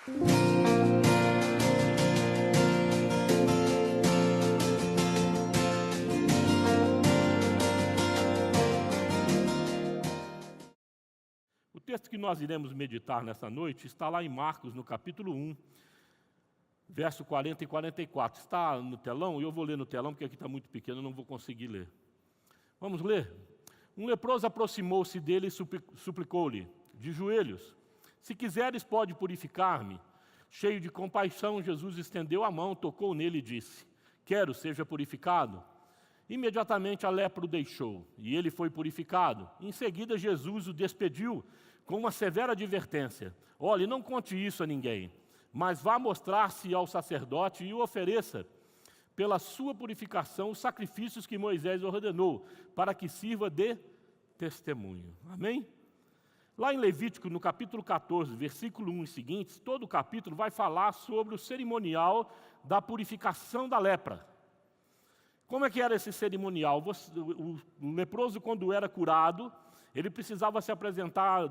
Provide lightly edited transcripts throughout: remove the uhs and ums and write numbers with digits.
O texto que nós iremos meditar nessa noite está lá em Marcos, no capítulo 1, verso 40 e 44. Está no telão, e eu vou ler no telão, porque aqui está muito pequeno, eu não vou conseguir ler. Vamos ler? Um leproso aproximou-se dele e suplicou-lhe, de joelhos: se quiseres, pode purificar-me. Cheio de compaixão, Jesus estendeu a mão, tocou nele e disse: quero, seja purificado. Imediatamente a lepra o deixou, e ele foi purificado. Em seguida, Jesus o despediu com uma severa advertência: olhe, não conte isso a ninguém, mas vá mostrar-se ao sacerdote e o ofereça, pela sua purificação, os sacrifícios que Moisés ordenou, para que sirva de testemunho. Amém? Lá em Levítico, no capítulo 14, versículo 1 e seguintes, todo o capítulo vai falar sobre o cerimonial da purificação da lepra. Como é que era esse cerimonial? O leproso, quando era curado, ele precisava se apresentar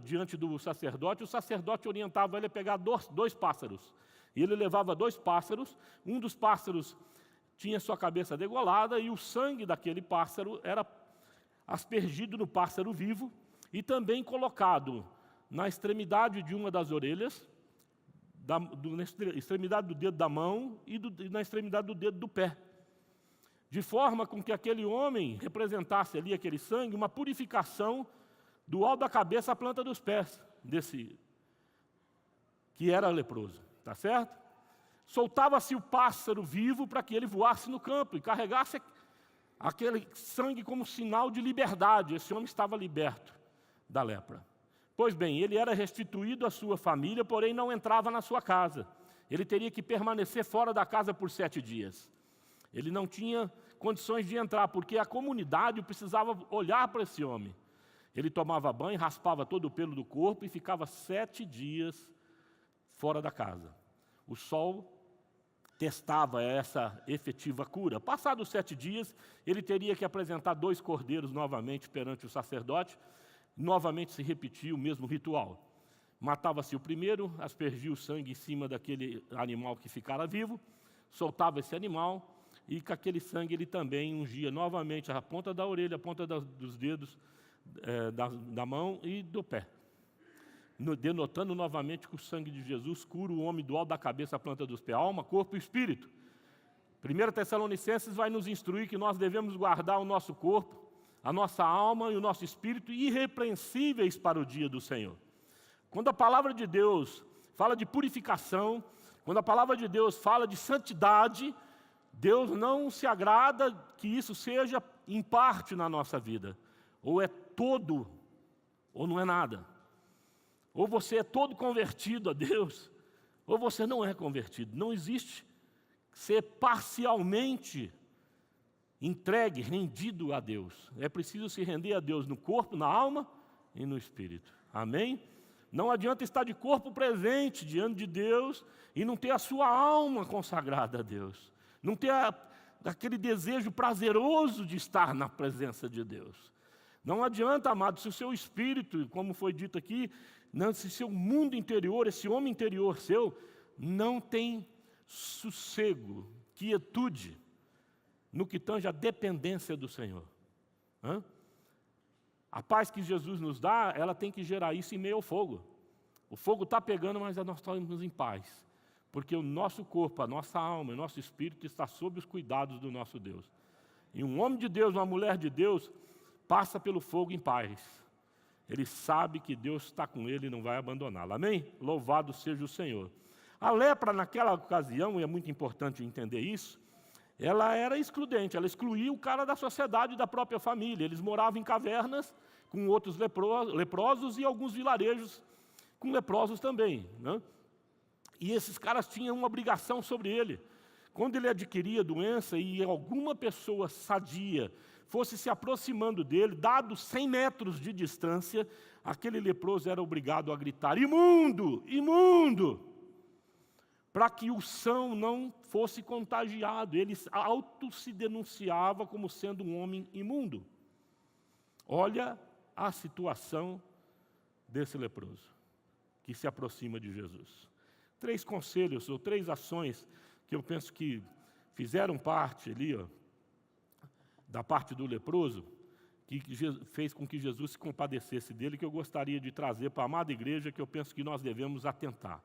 diante do sacerdote. O sacerdote orientava ele a pegar dois pássaros. E ele levava 2 pássaros. Um dos pássaros tinha sua cabeça degolada e o sangue daquele pássaro era aspergido no pássaro vivo e também colocado na extremidade de uma das orelhas, na extremidade do dedo da mão e na extremidade do dedo do pé. De forma com que aquele homem representasse ali, aquele sangue, uma purificação do alto da cabeça à planta dos pés, desse que era leproso, tá certo? Soltava-se o pássaro vivo para que ele voasse no campo e carregasse aquele sangue como sinal de liberdade. Esse homem estava liberto da lepra. Pois bem, ele era restituído à sua família, porém não entrava na sua casa. Ele teria que permanecer fora da casa por 7 dias. Ele não tinha condições de entrar, porque a comunidade precisava olhar para esse homem. Ele tomava banho, raspava todo o pelo do corpo e ficava 7 dias fora da casa. O sol testava essa efetiva cura. Passados 7 dias, ele teria que apresentar 2 cordeiros novamente perante o sacerdote. Novamente se repetia o mesmo ritual. Matava-se o primeiro, aspergia o sangue em cima daquele animal que ficara vivo, soltava esse animal, e com aquele sangue ele também ungia novamente a ponta da orelha, a ponta dos dedos, da mão e do pé, denotando novamente que o sangue de Jesus cura o homem do alto da cabeça à planta dos pés, alma, corpo e espírito. 1 Tessalonicenses vai nos instruir que nós devemos guardar o nosso corpo, a nossa alma e o nosso espírito irrepreensíveis para o dia do Senhor. Quando a palavra de Deus fala de purificação, quando a palavra de Deus fala de santidade, Deus não se agrada que isso seja em parte na nossa vida. Ou é todo, ou não é nada. Ou você é todo convertido a Deus, ou você não é convertido. Não existe ser parcialmente entregue, rendido a Deus. É preciso se render a Deus no corpo, na alma e no espírito. Amém? Não adianta estar de corpo presente diante de Deus e não ter a sua alma consagrada a Deus. Não ter aquele desejo prazeroso de estar na presença de Deus. Não adianta, amado, se o seu espírito, como foi dito aqui, se o seu mundo interior, esse homem interior seu, não tem sossego, quietude, no que tange a dependência do Senhor. A paz que Jesus nos dá, ela tem que gerar isso em meio ao fogo. O fogo está pegando, mas nós estamos em paz. Porque o nosso corpo, a nossa alma, o nosso espírito está sob os cuidados do nosso Deus. E um homem de Deus, uma mulher de Deus, passa pelo fogo em paz. Ele sabe que Deus está com ele e não vai abandoná-lo. Amém? Louvado seja o Senhor. A lepra, naquela ocasião, e é muito importante entender isso, ela era excludente, ela excluía o cara da sociedade e da própria família. Eles moravam em cavernas com outros leprosos e alguns vilarejos com leprosos também, né? E esses caras tinham uma obrigação sobre ele. Quando ele adquiria doença e alguma pessoa sadia fosse se aproximando dele, dado 100 metros de distância, aquele leproso era obrigado a gritar: imundo, imundo! Para que o são não fosse contagiado. Ele se denunciava como sendo um homem imundo. Olha a situação desse leproso que se aproxima de Jesus. 3 conselhos ou 3 ações que eu penso que fizeram parte ali, da parte do leproso, que fez com que Jesus se compadecesse dele, que eu gostaria de trazer para a amada igreja, que eu penso que nós devemos atentar.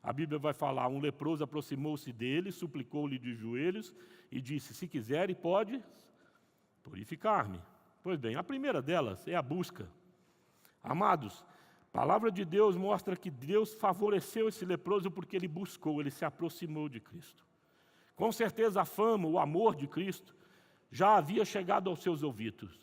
A Bíblia vai falar, um leproso aproximou-se dele, suplicou-lhe de joelhos e disse, se quiser, pode purificar-me. Pois bem, a primeira delas é a busca. Amados, a palavra de Deus mostra que Deus favoreceu esse leproso porque ele buscou, ele se aproximou de Cristo. Com certeza a fama, o amor de Cristo já havia chegado aos seus ouvidos.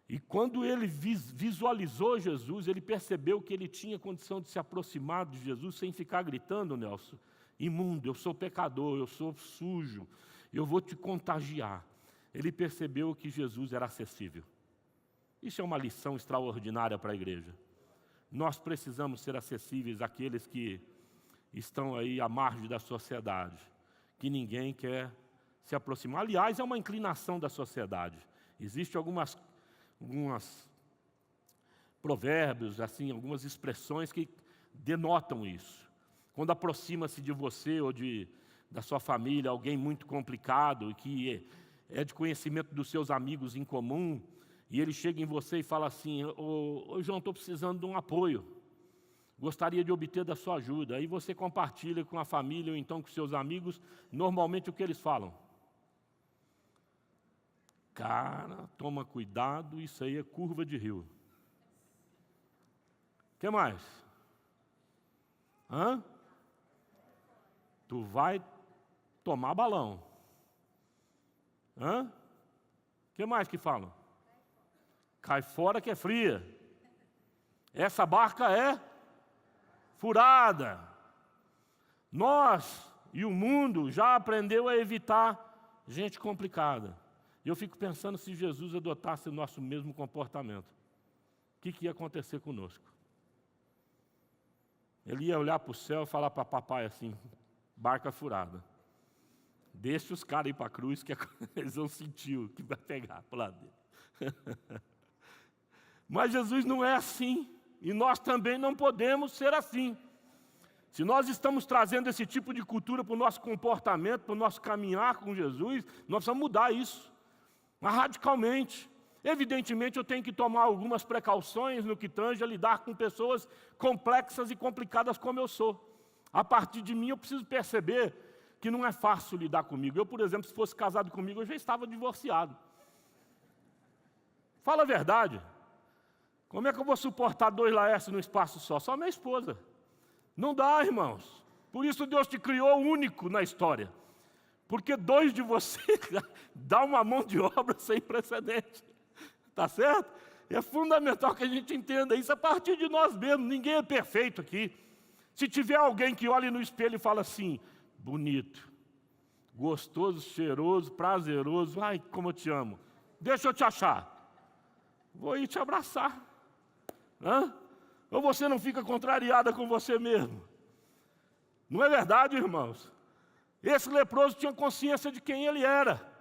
E quando ele visualizou Jesus, ele percebeu que ele tinha condição de se aproximar de Jesus sem ficar gritando, Nelson, imundo, eu sou pecador, eu sou sujo, eu vou te contagiar. Ele percebeu que Jesus era acessível. Isso é uma lição extraordinária para a igreja. Nós precisamos ser acessíveis àqueles que estão aí à margem da sociedade, que ninguém quer se aproximar. Aliás, é uma inclinação da sociedade. Existem algumas provérbios, assim, algumas expressões que denotam isso. Quando aproxima-se de você ou da sua família alguém muito complicado e que é de conhecimento dos seus amigos em comum, e ele chega em você e fala assim, ô João, estou precisando de um apoio, gostaria de obter da sua ajuda. Aí você compartilha com a família ou então com seus amigos, normalmente o que eles falam? Cara, toma cuidado, isso aí é curva de rio. O que mais? Tu vai tomar balão. O que mais que falam? Cai fora que é fria. Essa barca é furada. Nós e o mundo já aprendeu a evitar gente complicada. E eu fico pensando se Jesus adotasse o nosso mesmo comportamento. O que ia acontecer conosco? Ele ia olhar para o céu e falar para papai assim, barca furada. Deixa os caras ir para a cruz que eles vão sentir o que vai pegar para o lado dele. Mas Jesus não é assim. E nós também não podemos ser assim. Se nós estamos trazendo esse tipo de cultura para o nosso comportamento, para o nosso caminhar com Jesus, nós precisamos mudar isso. Mas radicalmente. Evidentemente, eu tenho que tomar algumas precauções no que tange a lidar com pessoas complexas e complicadas como eu sou. A partir de mim, eu preciso perceber que não é fácil lidar comigo. Eu, por exemplo, se fosse casado comigo, eu já estava divorciado. Fala a verdade. Como é que eu vou suportar 2 Laércio no espaço só? Só minha esposa. Não dá, irmãos. Por isso Deus te criou único na história. Porque 2 de vocês dá uma mão de obra sem precedente. Tá certo? É fundamental que a gente entenda isso a partir de nós mesmos. Ninguém é perfeito aqui. Se tiver alguém que olhe no espelho e fala assim, bonito, gostoso, cheiroso, prazeroso, ai, como eu te amo. Deixa eu te achar. Vou ir te abraçar. Ou você não fica contrariada com você mesmo? Não é verdade, irmãos? Esse leproso tinha consciência de quem ele era.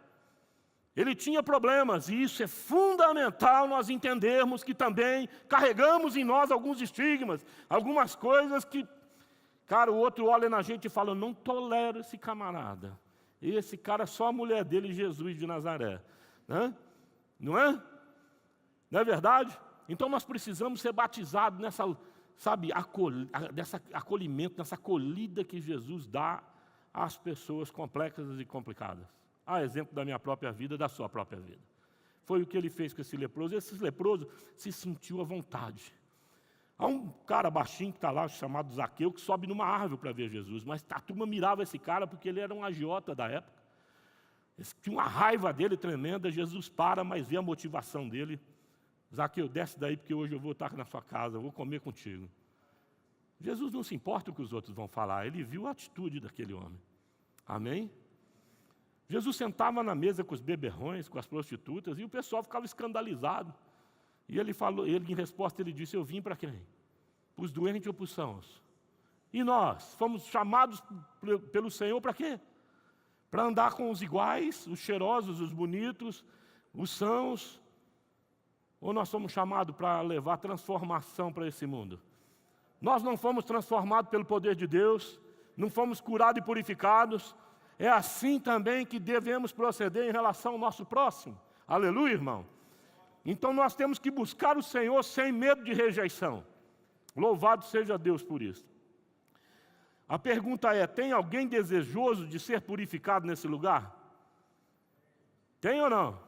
Ele tinha problemas, e isso é fundamental nós entendermos que também carregamos em nós alguns estigmas, algumas coisas que, cara, o outro olha na gente e fala, eu não tolero esse camarada. Esse cara, só a mulher dele, Jesus de Nazaré. Não é? Não é verdade? Então nós precisamos ser batizados nessa, nessa acolhimento, nessa acolhida que Jesus dá às pessoas complexas e complicadas. A exemplo da minha própria vida, da sua própria vida. Foi o que ele fez com esse leproso. Esse leproso se sentiu à vontade. Há um cara baixinho que está lá, chamado Zaqueu, que sobe numa árvore para ver Jesus. Mas a turma mirava esse cara porque ele era um agiota da época. Tinha uma raiva dele tremenda. Jesus para, mas vê a motivação dele. Zaqueu, desce daí porque hoje eu vou estar na sua casa, eu vou comer contigo. Jesus não se importa o que os outros vão falar. Ele viu a atitude daquele homem. Amém? Jesus sentava na mesa com os beberrões, com as prostitutas, e o pessoal ficava escandalizado. E ele falou, em resposta, ele disse, eu vim para quem? Para os doentes ou para os sãos? E nós fomos chamados pelo Senhor para quê? Para andar com os iguais, os cheirosos, os bonitos, os sãos? Ou nós somos chamados para levar transformação para esse mundo? Nós não fomos transformados pelo poder de Deus, não fomos curados e purificados, é assim também que devemos proceder em relação ao nosso próximo. Aleluia, irmão? Então nós temos que buscar o Senhor sem medo de rejeição. Louvado seja Deus por isso. A pergunta é, tem alguém desejoso de ser purificado nesse lugar? Tem ou não?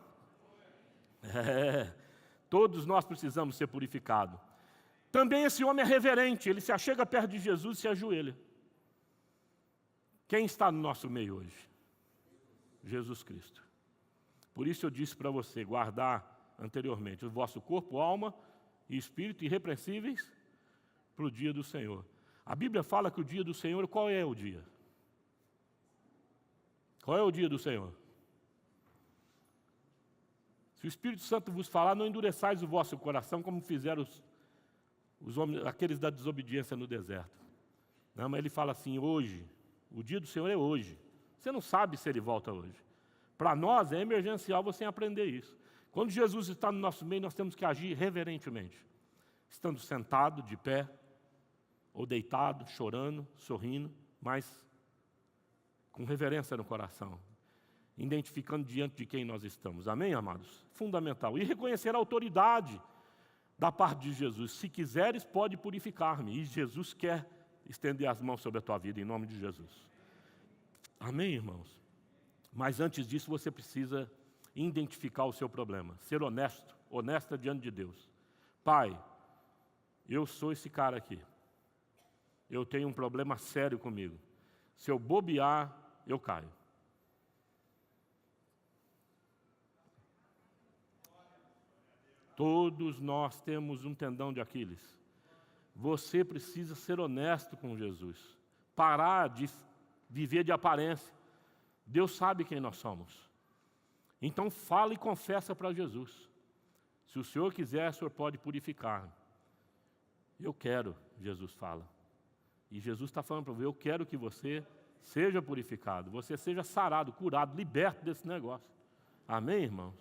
Todos nós precisamos ser purificados. Também esse homem é reverente, ele se achega perto de Jesus e se ajoelha. Quem está no nosso meio hoje? Jesus Cristo. Por isso eu disse para você guardar anteriormente o vosso corpo, alma e espírito irrepreensíveis para o dia do Senhor. A Bíblia fala que o dia do Senhor, qual é o dia? Qual é o dia do Senhor? Se o Espírito Santo vos falar, não endureçais o vosso coração como fizeram os homens, aqueles da desobediência no deserto. Não, mas ele fala assim, hoje, o dia do Senhor é hoje. Você não sabe se ele volta hoje. Para nós é emergencial você aprender isso. Quando Jesus está no nosso meio, nós temos que agir reverentemente. Estando sentado, de pé, ou deitado, chorando, sorrindo, mas com reverência no coração. Identificando diante de quem nós estamos. Amém, amados? Fundamental. E reconhecer a autoridade da parte de Jesus. Se quiseres, pode purificar-me. E Jesus quer estender as mãos sobre a tua vida, em nome de Jesus. Amém, irmãos? Mas antes disso, você precisa identificar o seu problema. Ser honesto, honesta diante de Deus. Pai, eu sou esse cara aqui. Eu tenho um problema sério comigo. Se eu bobear, eu caio. Todos nós temos um tendão de Aquiles. Você precisa ser honesto com Jesus. Parar de viver de aparência. Deus sabe quem nós somos. Então fala e confessa para Jesus. Se o Senhor quiser, o Senhor pode purificar. Eu quero, Jesus fala. E Jesus está falando para você, eu quero que você seja purificado, você seja sarado, curado, liberto desse negócio. Amém, irmãos?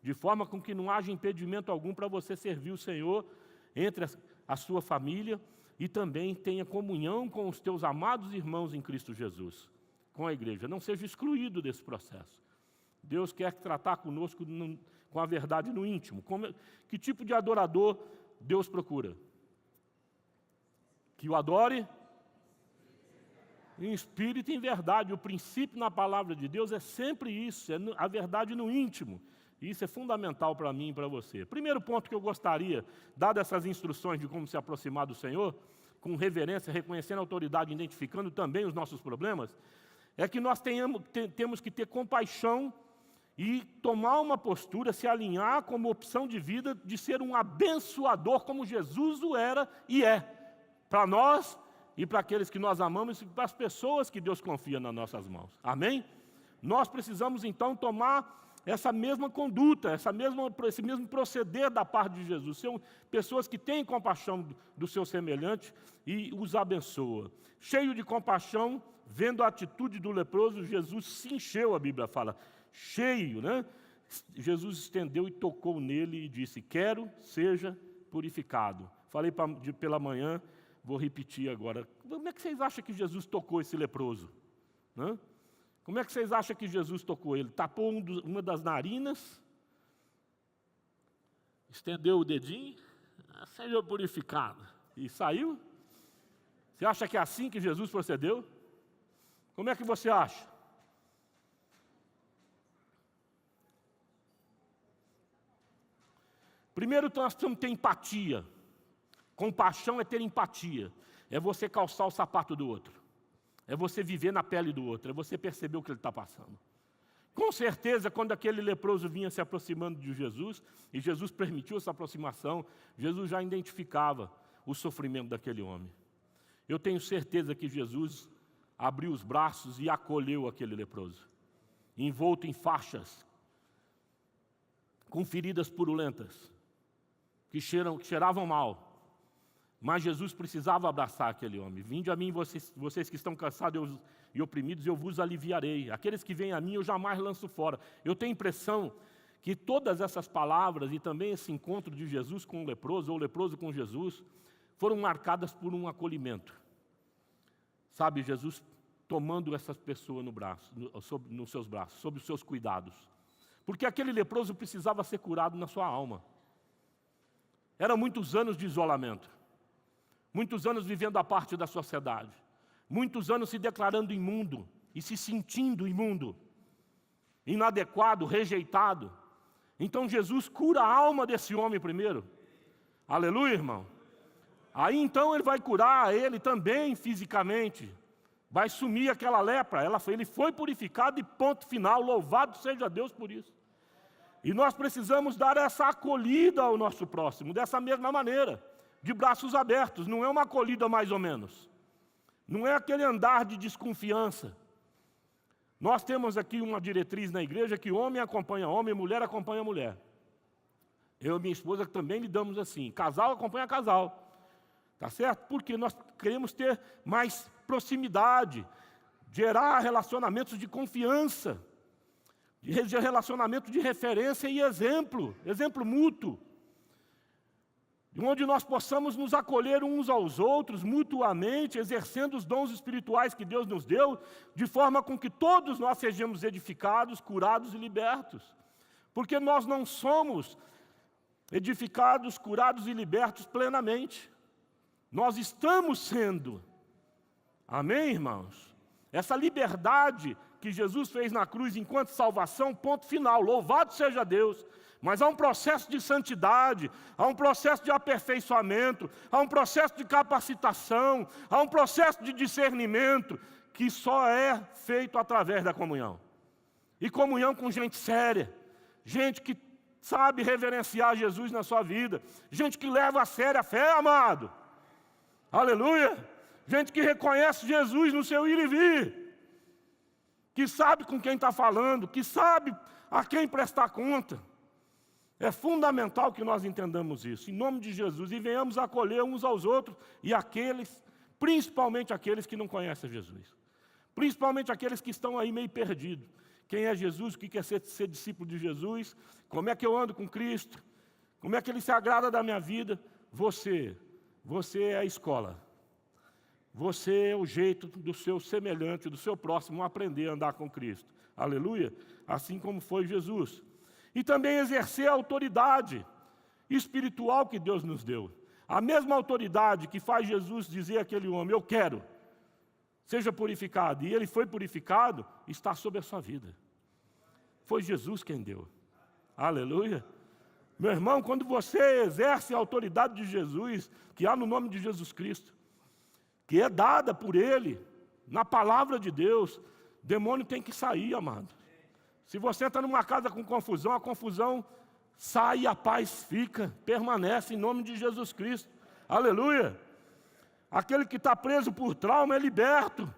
De forma com que não haja impedimento algum para você servir o Senhor entre a sua família e também tenha comunhão com os teus amados irmãos em Cristo Jesus, com a igreja. Não seja excluído desse processo. Deus quer tratar conosco com a verdade no íntimo. Que tipo de adorador Deus procura? Que o adore em espírito e em verdade. O princípio na palavra de Deus é sempre isso, é a verdade no íntimo. E isso é fundamental para mim e para você. Primeiro ponto que eu gostaria, dadas essas instruções de como se aproximar do Senhor, com reverência, reconhecendo a autoridade, identificando também os nossos problemas, é que nós temos que ter compaixão e tomar uma postura, se alinhar como opção de vida, de ser um abençoador como Jesus o era e é, para nós e para aqueles que nós amamos e para as pessoas que Deus confia nas nossas mãos. Amém? Nós precisamos então tomar essa mesma conduta, esse mesmo proceder da parte de Jesus. São pessoas que têm compaixão do seu semelhante e os abençoa. Cheio de compaixão, vendo a atitude do leproso, Jesus se encheu, a Bíblia fala. Cheio, né? Jesus estendeu e tocou nele e disse, quero, seja purificado. Falei pela manhã, vou repetir agora. Como é que vocês acham que Jesus tocou esse leproso? Né? Como é que vocês acham que Jesus tocou ele? Tapou uma das narinas, estendeu o dedinho, seja purificado, e saiu? Você acha que é assim que Jesus procedeu? Como é que você acha? Primeiro, nós precisamos ter empatia. Compaixão é ter empatia. É você calçar o sapato do outro. É você viver na pele do outro, é você perceber o que ele está passando. Com certeza, quando aquele leproso vinha se aproximando de Jesus, e Jesus permitiu essa aproximação, Jesus já identificava o sofrimento daquele homem. Eu tenho certeza que Jesus abriu os braços e acolheu aquele leproso, envolto em faixas, com feridas purulentas, que cheiravam mal. Mas Jesus precisava abraçar aquele homem. Vinde a mim, vocês que estão cansados e oprimidos, eu vos aliviarei. Aqueles que vêm a mim, eu jamais lanço fora. Eu tenho a impressão que todas essas palavras e também esse encontro de Jesus com o leproso, ou o leproso com Jesus, foram marcadas por um acolhimento. Sabe, Jesus tomando essas pessoas no braço, nos seus braços, sob os seus cuidados. Porque aquele leproso precisava ser curado na sua alma. Eram muitos anos de isolamento. Muitos anos vivendo à parte da sociedade. Muitos anos se declarando imundo e se sentindo imundo, inadequado, rejeitado. Então Jesus cura a alma desse homem primeiro. Aleluia, irmão. Aí então ele vai curar ele também fisicamente. Vai sumir aquela lepra. Ele foi purificado e ponto final. Louvado seja Deus por isso. E nós precisamos dar essa acolhida ao nosso próximo, dessa mesma maneira, de braços abertos. Não é uma acolhida mais ou menos. Não é aquele andar de desconfiança. Nós temos aqui uma diretriz na igreja que homem acompanha homem, mulher acompanha mulher. Eu e minha esposa também lidamos assim. Casal acompanha casal. Tá certo? Porque nós queremos ter mais proximidade, gerar relacionamentos de confiança, relacionamento de referência e exemplo mútuo, onde nós possamos nos acolher uns aos outros mutuamente, exercendo os dons espirituais que Deus nos deu, de forma com que todos nós sejamos edificados, curados e libertos. Porque nós não somos edificados, curados e libertos plenamente. Nós estamos sendo. Amém, irmãos? Essa liberdade que Jesus fez na cruz enquanto salvação, ponto final. Louvado seja Deus. Mas há um processo de santidade, há um processo de aperfeiçoamento, há um processo de capacitação, há um processo de discernimento, que só é feito através da comunhão. E comunhão com gente séria, gente que sabe reverenciar Jesus na sua vida, gente que leva a sério a fé, amado. Aleluia! Gente que reconhece Jesus no seu ir e vir, que sabe com quem está falando, que sabe a quem prestar conta. É fundamental que nós entendamos isso, em nome de Jesus, e venhamos acolher uns aos outros e aqueles, principalmente aqueles que não conhecem Jesus. Principalmente aqueles que estão aí meio perdidos. Quem é Jesus, o que quer ser discípulo de Jesus, como é que eu ando com Cristo, como é que Ele se agrada da minha vida. Você é a escola. Você é o jeito do seu semelhante, do seu próximo, aprender a andar com Cristo. Aleluia? Assim como foi Jesus. E também exercer a autoridade espiritual que Deus nos deu. A mesma autoridade que faz Jesus dizer àquele homem, eu quero, seja purificado. E ele foi purificado, está sobre a sua vida. Foi Jesus quem deu. Aleluia. Meu irmão, quando você exerce a autoridade de Jesus, que há no nome de Jesus Cristo, que é dada por Ele, na palavra de Deus, demônio tem que sair, amado. Se você está numa casa com confusão, a confusão sai e a paz fica, permanece em nome de Jesus Cristo. Aleluia! Aquele que está preso por trauma é liberto.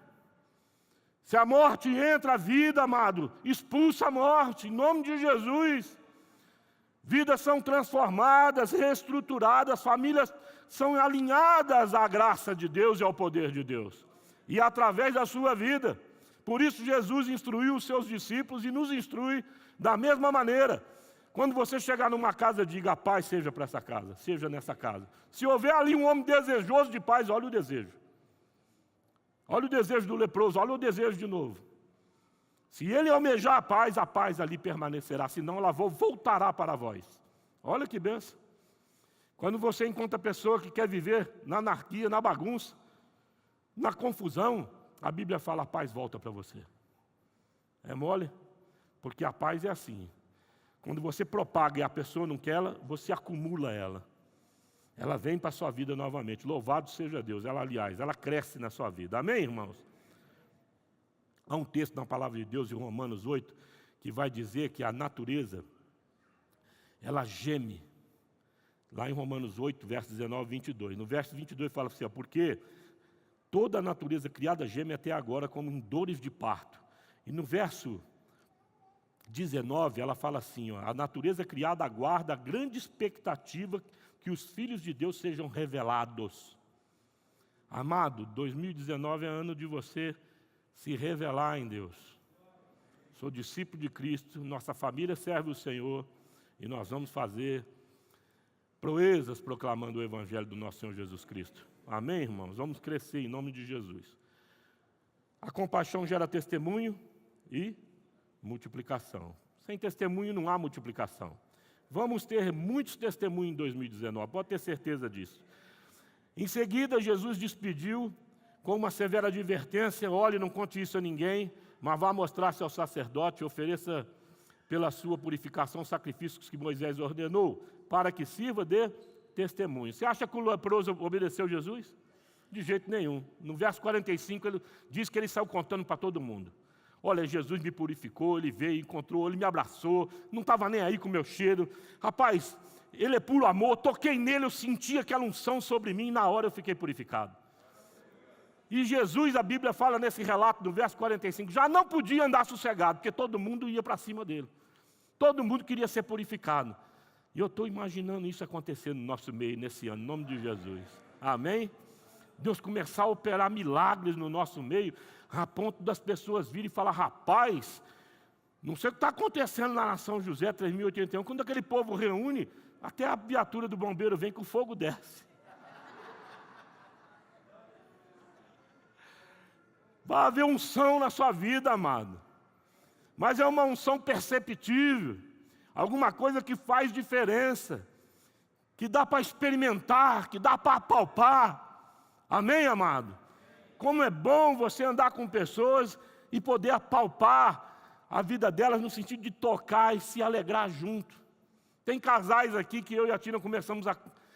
Se a morte entra, a vida, amado, expulsa a morte, em nome de Jesus. Vidas são transformadas, reestruturadas, famílias são alinhadas à graça de Deus e ao poder de Deus. E através da sua vida. Por isso Jesus instruiu os seus discípulos e nos instrui da mesma maneira. Quando você chegar numa casa, diga, a paz seja para essa casa, seja nessa casa. Se houver ali um homem desejoso de paz, olha o desejo. Olha o desejo do leproso, olha o desejo de novo. Se ele almejar a paz ali permanecerá, senão ela voltará para vós. Olha que bênção. Quando você encontra pessoa que quer viver na anarquia, na bagunça, na confusão, a Bíblia fala, a paz volta para você. É mole? Porque a paz é assim. Quando você propaga e a pessoa não quer ela, você acumula ela. Ela vem para a sua vida novamente. Louvado seja Deus. Ela cresce na sua vida. Amém, irmãos? Há um texto na palavra de Deus, em Romanos 8, que vai dizer que a natureza, ela geme. Lá em Romanos 8, versos 19 e 22. No verso 22 fala assim, porque toda a natureza criada geme até agora como em dores de parto. E no verso 19, ela fala assim, a natureza criada aguarda a grande expectativa que os filhos de Deus sejam revelados. Amado, 2019 é ano de você se revelar em Deus. Sou discípulo de Cristo, nossa família serve o Senhor e nós vamos fazer proezas proclamando o Evangelho do nosso Senhor Jesus Cristo. Amém, irmãos? Vamos crescer em nome de Jesus. A compaixão gera testemunho e multiplicação. Sem testemunho não há multiplicação. Vamos ter muitos testemunhos em 2019, pode ter certeza disso. Em seguida, Jesus despediu com uma severa advertência: olhe, não conte isso a ninguém, mas vá mostrar-se ao sacerdote e ofereça pela sua purificação sacrifícios que Moisés ordenou, para que sirva de testemunho. Você acha que o leproso obedeceu Jesus? De jeito nenhum. No verso 45, ele diz que ele saiu contando para todo mundo. Olha, Jesus me purificou, ele veio, encontrou, ele me abraçou, não estava nem aí com o meu cheiro. Rapaz, ele é puro amor, toquei nele, eu senti aquela unção sobre mim e na hora eu fiquei purificado. E Jesus, a Bíblia fala nesse relato do verso 45, já não podia andar sossegado, porque todo mundo ia para cima dele. Todo mundo queria ser purificado. E eu estou imaginando isso acontecendo no nosso meio nesse ano, em nome de Jesus. Amém? Deus começar a operar milagres no nosso meio, a ponto das pessoas virem e falar: rapaz, não sei o que está acontecendo lá na São José 3081, quando aquele povo reúne, até a viatura do bombeiro vem com fogo desce. Vai haver unção na sua vida, amado. Mas é uma unção perceptível, alguma coisa que faz diferença, que dá para experimentar, que dá para palpar. Amém, amado? Como é bom você andar com pessoas e poder apalpar a vida delas no sentido de tocar e se alegrar junto. Tem casais aqui que eu e a Tina começamos a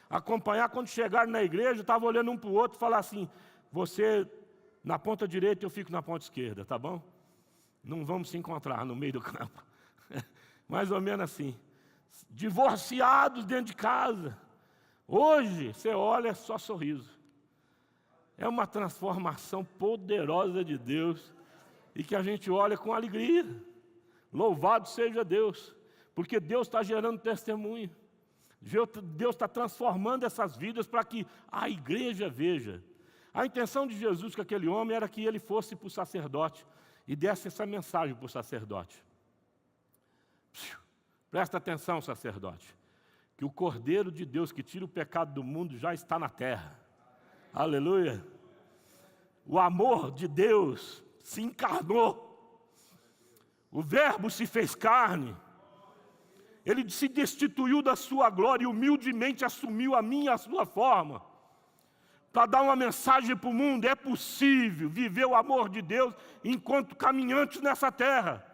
acompanhar, quando chegaram na igreja, estava olhando um para o outro e falar assim: você na ponta direita e eu fico na ponta esquerda, tá bom? Não vamos se encontrar no meio do campo. Mais ou menos assim. Divorciados dentro de casa. Hoje, você olha, é só sorriso. É uma transformação poderosa de Deus e que a gente olha com alegria. Louvado seja Deus, porque Deus está gerando testemunho. Deus está transformando essas vidas para que a igreja veja. A intenção de Jesus com aquele homem era que ele fosse para o sacerdote e desse essa mensagem para o sacerdote. Presta atenção, sacerdote, que o Cordeiro de Deus que tira o pecado do mundo já está na terra. Aleluia. O amor de Deus se encarnou. O Verbo se fez carne. Ele se destituiu da sua glória e humildemente assumiu a minha e a sua forma, para dar uma mensagem para o mundo: é possível viver o amor de Deus enquanto caminhantes nessa terra,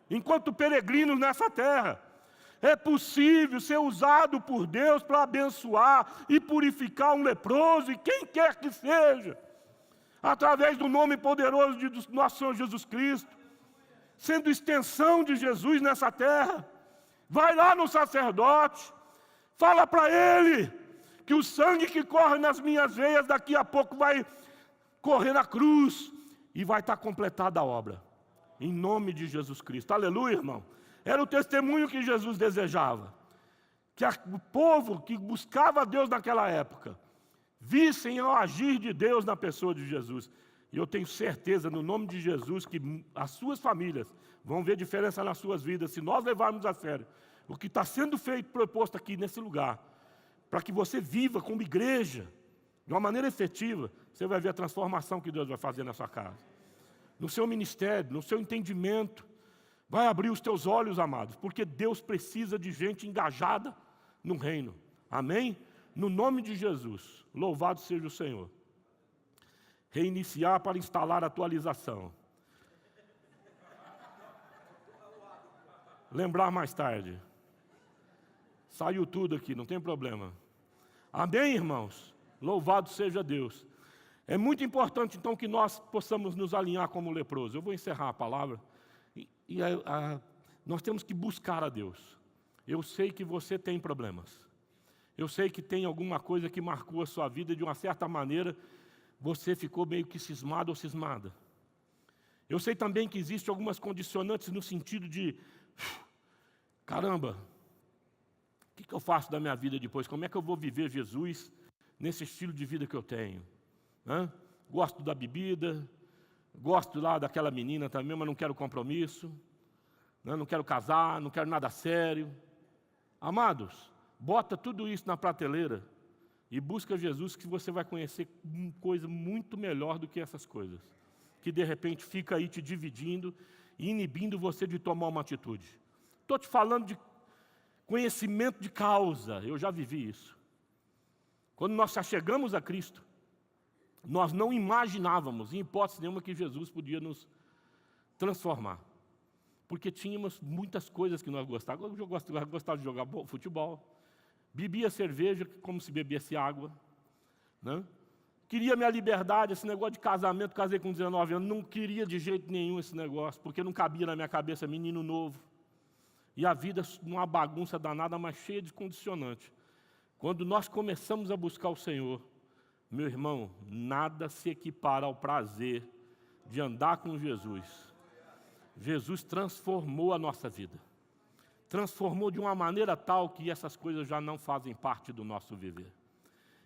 enquanto peregrinos nessa terra. É possível ser usado por Deus para abençoar e purificar um leproso, e quem quer que seja, através do nome poderoso de nosso Senhor Jesus Cristo, sendo extensão de Jesus nessa terra. Vai lá no sacerdote, fala para ele que o sangue que corre nas minhas veias daqui a pouco vai correr na cruz e vai estar completada a obra, em nome de Jesus Cristo. Aleluia, irmão. Era o testemunho que Jesus desejava, que o povo que buscava Deus naquela época vissem o agir de Deus na pessoa de Jesus. E eu tenho certeza, no nome de Jesus, que as suas famílias vão ver diferença nas suas vidas, se nós levarmos a sério o que está sendo feito, proposto aqui nesse lugar, para que você viva como igreja, de uma maneira efetiva. Você vai ver a transformação que Deus vai fazer na sua casa, no seu ministério, no seu entendimento. Vai abrir os teus olhos, amados, porque Deus precisa de gente engajada no reino. Amém? No nome de Jesus, louvado seja o Senhor. Reiniciar para instalar atualização. Lembrar mais tarde. Saiu tudo aqui, não tem problema. Amém, irmãos? Louvado seja Deus. É muito importante, então, que nós possamos nos alinhar como leprosos. Eu vou encerrar a palavra. Nós temos que buscar a Deus. Eu sei que você tem problemas. Eu sei que tem alguma coisa que marcou a sua vida, de uma certa maneira, você ficou meio que cismado ou cismada. Eu sei também que existem algumas condicionantes no sentido de: caramba, o que eu faço da minha vida depois? Como é que eu vou viver Jesus nesse estilo de vida que eu tenho? Gosto da bebida, gosto lá daquela menina também, mas não quero compromisso, não quero casar, não quero nada sério. Amados, bota tudo isso na prateleira e busca Jesus, que você vai conhecer coisa muito melhor do que essas coisas. que de repente fica aí te dividindo e inibindo você de tomar uma atitude. Estou te falando de conhecimento de causa, eu já vivi isso. Quando nós chegamos a Cristo, nós não imaginávamos, em hipótese nenhuma, que Jesus podia nos transformar. Porque tínhamos muitas coisas que nós gostávamos. Eu gostava de jogar futebol, bebia cerveja como se bebesse água, né? Queria minha liberdade, esse negócio de casamento, casei com 19 anos, não queria de jeito nenhum esse negócio, porque não cabia na minha cabeça, menino novo. E a vida uma bagunça danada, mas cheia de condicionante. Quando nós começamos a buscar o Senhor, meu irmão, nada se equipara ao prazer de andar com Jesus. Jesus transformou a nossa vida. Transformou de uma maneira tal que essas coisas já não fazem parte do nosso viver.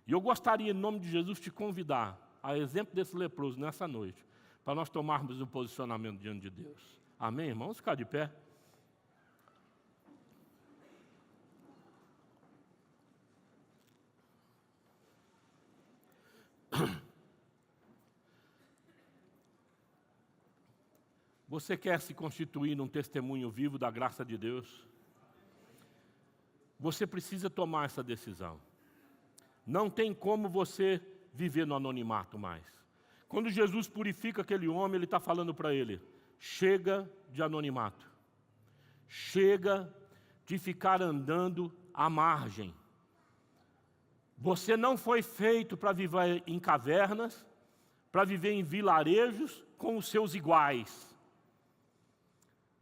E eu gostaria, em nome de Jesus, te convidar, a exemplo desse leproso, nessa noite, para nós tomarmos um posicionamento diante de Deus. Amém, irmãos? Vamos ficar de pé. Você quer se constituir num testemunho vivo da graça de Deus? Você precisa tomar essa decisão. Não tem como você viver no anonimato mais. Quando Jesus purifica aquele homem, Ele está falando para ele: chega de anonimato. Chega de ficar andando à margem. Você não foi feito para viver em cavernas, para viver em vilarejos com os seus iguais.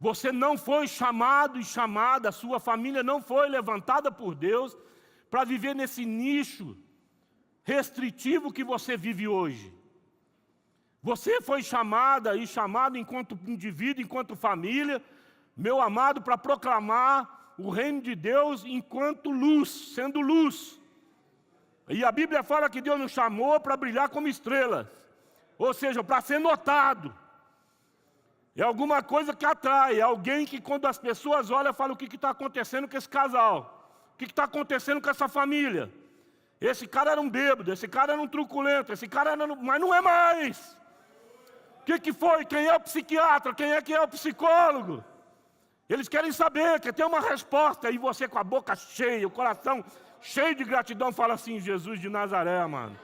Você não foi chamado e chamada, a sua família não foi levantada por Deus para viver nesse nicho restritivo que você vive hoje. Você foi chamada e chamado enquanto indivíduo, enquanto família, meu amado, para proclamar o reino de Deus enquanto luz, sendo luz. E a Bíblia fala que Deus nos chamou para brilhar como estrelas, ou seja, para ser notado. É alguma coisa que atrai, é alguém que quando as pessoas olham, falam: o que está acontecendo com esse casal? O que está acontecendo com essa família? Esse cara era um bêbado, esse cara era um truculento, esse cara era... Mas não é mais. O que foi? Quem é o psiquiatra? Quem é o psicólogo? Eles querem saber, quer ter uma resposta. E você com a boca cheia, o coração cheio de gratidão, fala assim: Jesus de Nazaré, mano.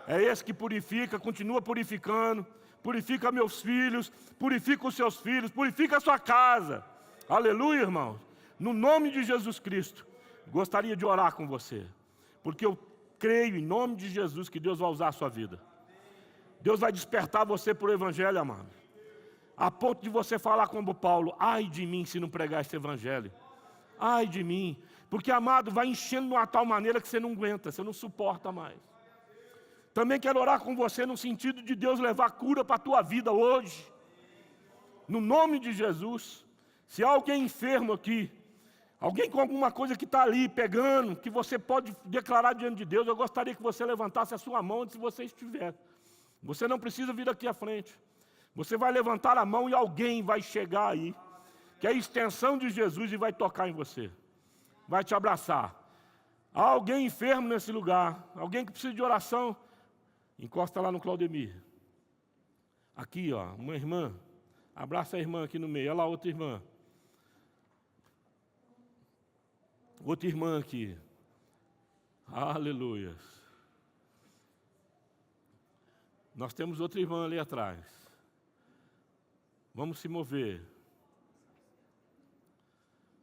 É esse que purifica, continua purificando. Purifica meus filhos, purifica os seus filhos, purifica a sua casa. Aleluia, irmãos. No nome de Jesus Cristo, gostaria de orar com você, porque eu creio em nome de Jesus que Deus vai usar a sua vida. Deus vai despertar você para o Evangelho, amado, a ponto de você falar como Paulo: ai de mim se não pregar esse Evangelho. Ai de mim, porque, amado, vai enchendo de uma tal maneira que você não aguenta, você não suporta mais. Também quero orar com você no sentido de Deus levar cura para a tua vida hoje. No nome de Jesus. Se há alguém enfermo aqui, alguém com alguma coisa que está ali pegando, que você pode declarar diante de Deus, eu gostaria que você levantasse a sua mão onde você estiver. Você não precisa vir aqui à frente. Você vai levantar a mão e alguém vai chegar aí, que é a extensão de Jesus, e vai tocar em você. Vai te abraçar. Há alguém enfermo nesse lugar, alguém que precisa de oração. Encosta lá no Claudemir. Aqui, ó, uma irmã. Abraça a irmã aqui no meio. Olha lá, outra irmã. Outra irmã aqui. Aleluia. Nós temos outra irmã ali atrás. Vamos se mover.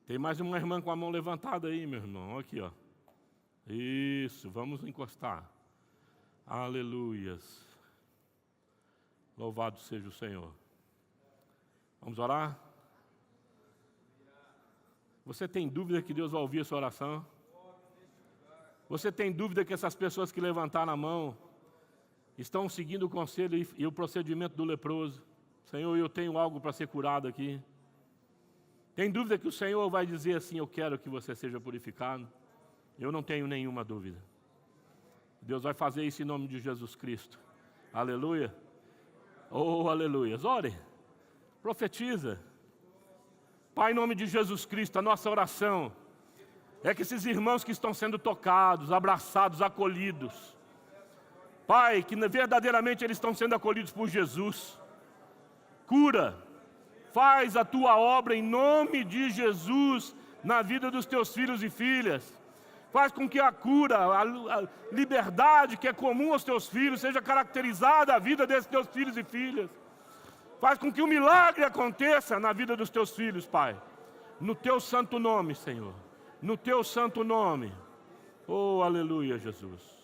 Tem mais uma irmã com a mão levantada aí, meu irmão. Aqui, ó. Isso, vamos encostar. Aleluias. Louvado seja o Senhor. Vamos orar? Você tem dúvida que Deus vai ouvir a sua oração? Você tem dúvida que essas pessoas que levantaram a mão estão seguindo o conselho e o procedimento do leproso? Senhor, eu tenho algo para ser curado aqui. Tem dúvida que o Senhor vai dizer assim: eu quero que você seja purificado? Eu não tenho nenhuma dúvida. Deus vai fazer isso em nome de Jesus Cristo. Aleluia. Oh, aleluia. Ore. Profetiza. Pai, em nome de Jesus Cristo, a nossa oração é que esses irmãos que estão sendo tocados, abraçados, acolhidos, Pai, que verdadeiramente eles estão sendo acolhidos por Jesus. Cura. Faz a tua obra em nome de Jesus na vida dos teus filhos e filhas. Faz com que a cura, a liberdade que é comum aos teus filhos, seja caracterizada a vida desses teus filhos e filhas. Faz com que o milagre aconteça na vida dos teus filhos, Pai. No teu santo nome, Senhor. No teu santo nome. Oh, aleluia, Jesus.